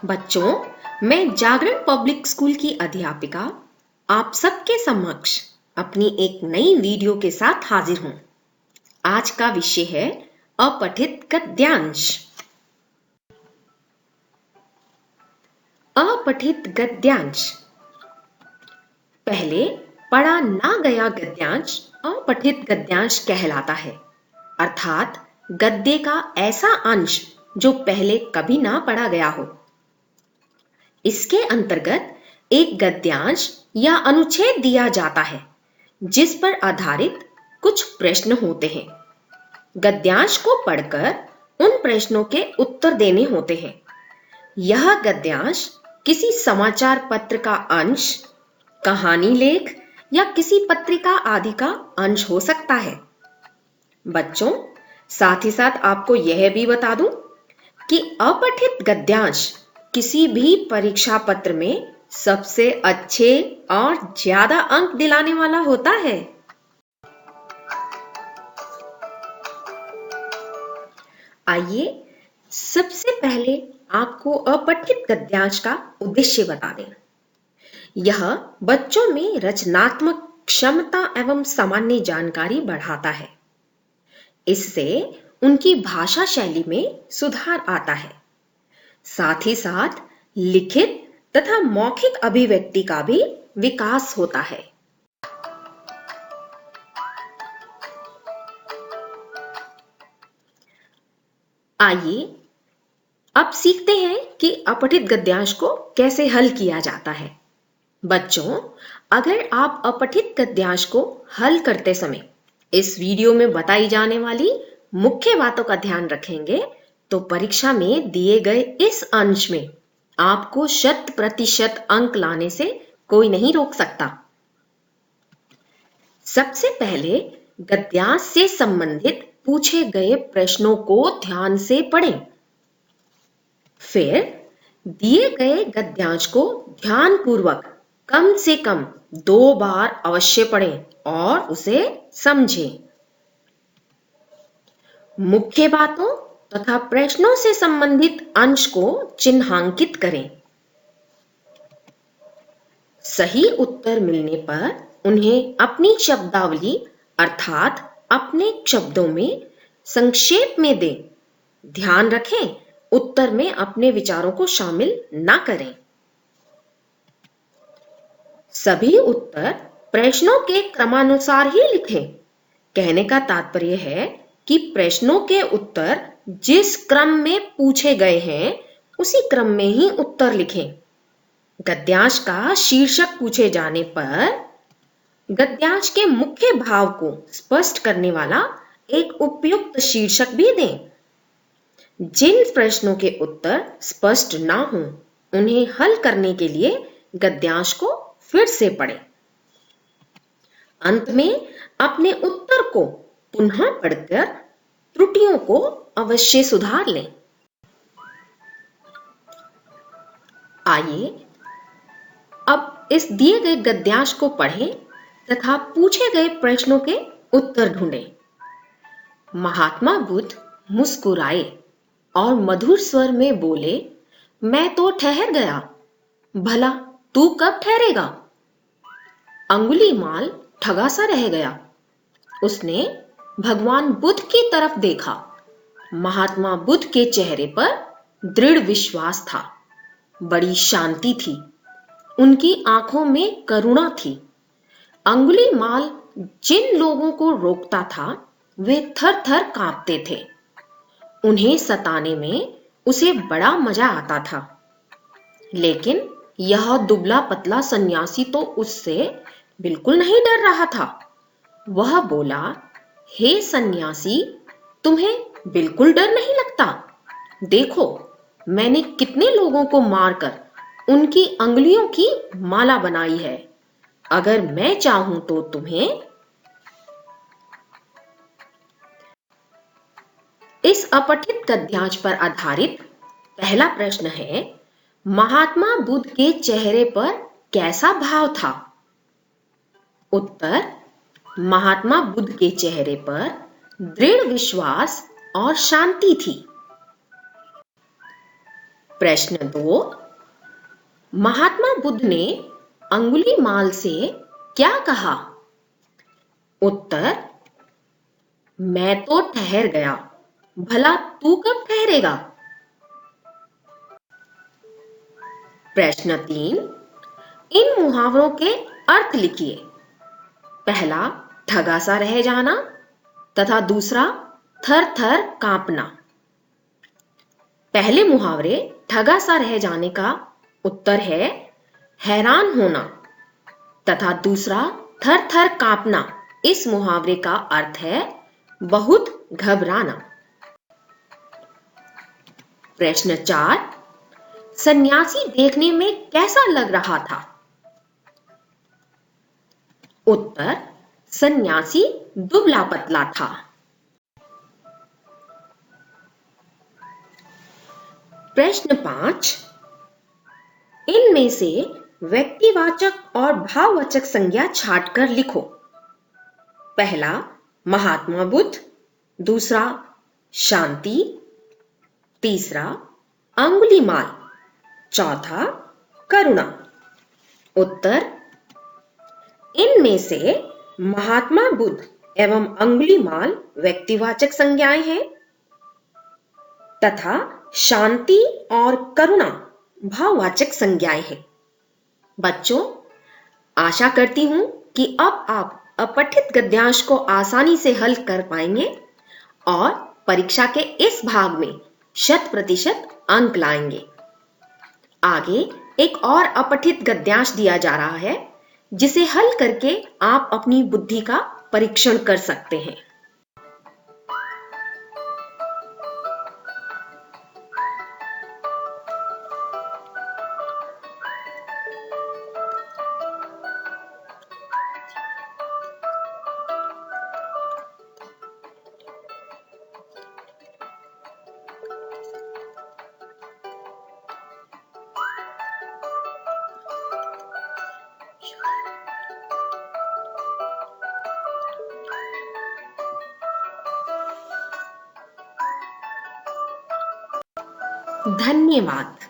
बच्चों, मैं जागरण public school की अध्यापिका आप सबके समक्ष अपनी एक नई वीडियो के साथ हाजिर हूं। आज का विषय है अपठित गद्यांश। अपठित गद्यांश। पहले पढ़ा ना गया गद्यांश अपठित गद्यांश कहलाता है, अर्थात गद्य का ऐसा अंश जो पहले कभी ना पढ़ा गया हो। इसके अंतर्गत एक गद्यांश या अनुच्छेद दिया जाता है जिस पर आधारित कुछ प्रश्न होते हैं। गद्यांश को पढ़कर उन प्रश्नों के उत्तर देने होते हैं। यह गद्यांश किसी समाचार पत्र का अंश, कहानी लेख या किसी पत्रिका आदि का अंश हो सकता है। बच्चों, साथ ही साथ आपको यह भी बता दूं कि अपठित गद्यांश किसी भी परीक्षा पत्र में सबसे अच्छे और ज्यादा अंक दिलाने वाला होता है। आइए सबसे पहले आपको अपठित गद्यांश का उद्देश्य बता दें। यह बच्चों में रचनात्मक क्षमता एवं सामान्य जानकारी बढ़ाता है। इससे उनकी भाषा शैली में सुधार आता है। साथ ही साथ लिखित तथा मौखिक अभिव्यक्ति का भी विकास होता है। आइए अब सीखते हैं कि अपठित गद्यांश को कैसे हल किया जाता है। बच्चों, अगर आप अपठित गद्यांश को हल करते समय इस वीडियो में बताई जाने वाली मुख्य बातों का ध्यान रखेंगे तो परीक्षा में दिए गए इस अंश में आपको 100% अंक लाने से कोई नहीं रोक सकता। सबसे पहले गद्यांश से संबंधित पूछे गए प्रश्नों को ध्यान से पढ़ें। फिर दिए गए गद्यांश को ध्यानपूर्वक कम से कम 2 बार अवश्य पढ़ें और उसे समझें। मुख्य बातों तथा प्रश्नों से संबंधित अंश को चिन्हांकित करें। सही उत्तर मिलने पर उन्हें अपनी शब्दावली अर्थात अपने शब्दों में संक्षेप में दें। ध्यान रखें, उत्तर में अपने विचारों को शामिल ना करें। सभी उत्तर प्रश्नों के क्रमानुसार ही लिखें। कहने का तात्पर्य है कि प्रश्नों के उत्तर जिस क्रम में पूछे गए हैं उसी क्रम में ही उत्तर लिखें। गद्यांश का शीर्षक पूछे जाने पर गद्यांश के मुख्य भाव को स्पष्ट करने वाला एक उपयुक्त शीर्षक भी दें। जिन प्रश्नों के उत्तर स्पष्ट ना हों उन्हें हल करने के लिए गद्यांश को फिर से पढ़ें। अंत में अपने उत्तर को पुनः पढ़कर त्रुटियों को अवश्य सुधार लें। आइए अब इस दिए गए गद्यांश को पढ़ें तथा पूछे गए प्रश्नों के उत्तर ढूंढें। महात्मा बुद्ध मुस्कुराए और मधुर स्वर में बोले, मैं तो ठहर गया, भला तू कब ठहरेगा? अंगुलीमाल ठगा सा रह गया। उसने भगवान बुद्ध की तरफ देखा। महात्मा बुद्ध के चेहरे पर दृढ़ विश्वास था, बड़ी शांति थी, उनकी आंखों में करुणा थी। अंगुलीमाल जिन लोगों को रोकता था वे थर थर कांपते थे। उन्हें सताने में उसे बड़ा मजा आता था। लेकिन यह दुबला पतला सन्यासी तो उससे बिल्कुल नहीं डर रहा था। वह बोला, हे सन्यासी, तुम्हें बिल्कुल डर नहीं लगता? देखो, मैंने कितने लोगों को मारकर उनकी अंगुलियों की माला बनाई है। अगर मैं चाहूं तो तुम्हें। इस अपठित गद्यांश पर आधारित पहला प्रश्न है, महात्मा बुद्ध के चेहरे पर कैसा भाव था? उत्तर, महात्मा बुद्ध के चेहरे पर दृढ़ विश्वास और शांति थी। प्रश्न 2, महात्मा बुद्ध ने अंगुलीमाल से क्या कहा? उत्तर, मैं तो ठहर गया, भला तू कब ठहरेगा? प्रश्न 3, इन मुहावरों के अर्थ लिखिए। पहला, ठगा सा रह जाना तथा दूसरा, थर थर कांपना। पहले मुहावरे ठगा सा रह जाने का उत्तर है हैरान होना तथा दूसरा, थर थर कांपना, इस मुहावरे का अर्थ है बहुत घबराना। प्रश्न 4, सन्यासी देखने में कैसा लग रहा था? उत्तर, सन्यासी दुबला पतला था। प्रश्न 5, इनमें से व्यक्तिवाचक और भाववाचक संज्ञा छांटकर लिखो। पहला, महात्मा बुद्ध, दूसरा, शांति, तीसरा, अंगुलीमाल, चौथा, करुणा। उत्तर, इनमें से महात्मा बुद्ध एवं अंगुलीमाल व्यक्तिवाचक संज्ञाएं हैं तथा शांति और करुणा भाववाचक संज्ञाएं हैं। बच्चों, आशा करती हूं कि अब आप अपठित गद्यांश को आसानी से हल कर पाएंगे और परीक्षा के इस भाग में 100% अंक लाएंगे। आगे एक और अपठित गद्यांश दिया जा रहा है जिसे हल करके आप अपनी बुद्धि का परीक्षण कर सकते हैं। धन्यवाद।